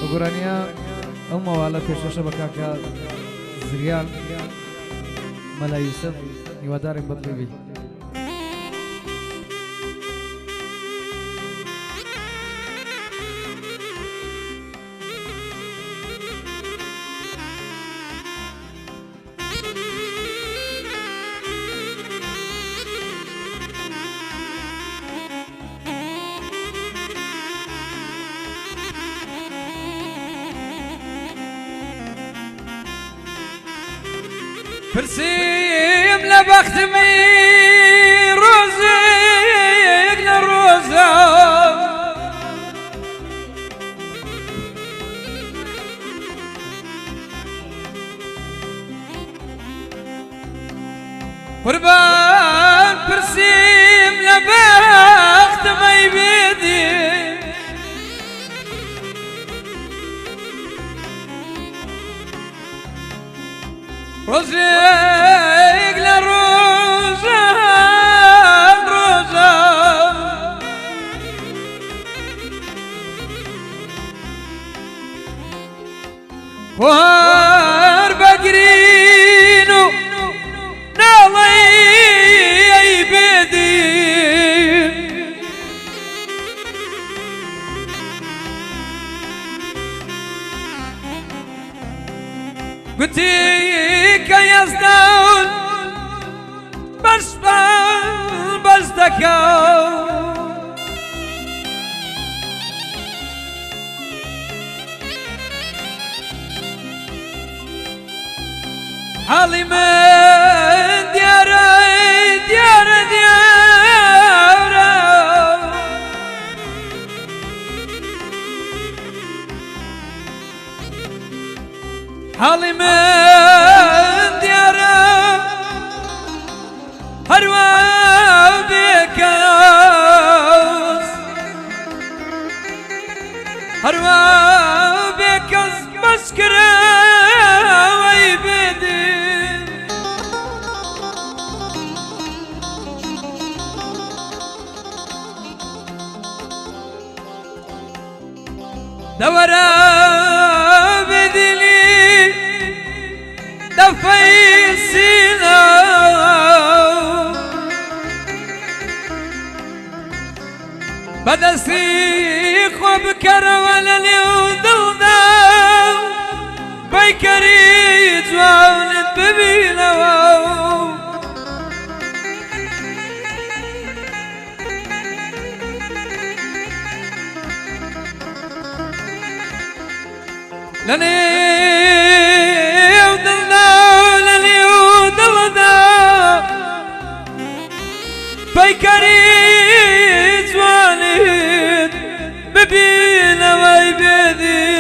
بگرانیا ئەو مەواڵە پێشەشە بە کاکە زریان مەلا یوسف هیوادارم بەپێوی برسيم لبختمي روزك لروزة قربان برسيم لبختمي بيدي روزك لروزة روزة وهار بقرينو نالي اي بيدي قلتيك يزدون بس دكاو حالي من دياري حالي من ديارة هروا بكاس هروا بكاس مسكرة ويبدي دورا بدلي دفيسينا بدسي خوب كرولا ليودلنا بيكري جوان ببينا لني بيكري جواني ببينا ويبيدي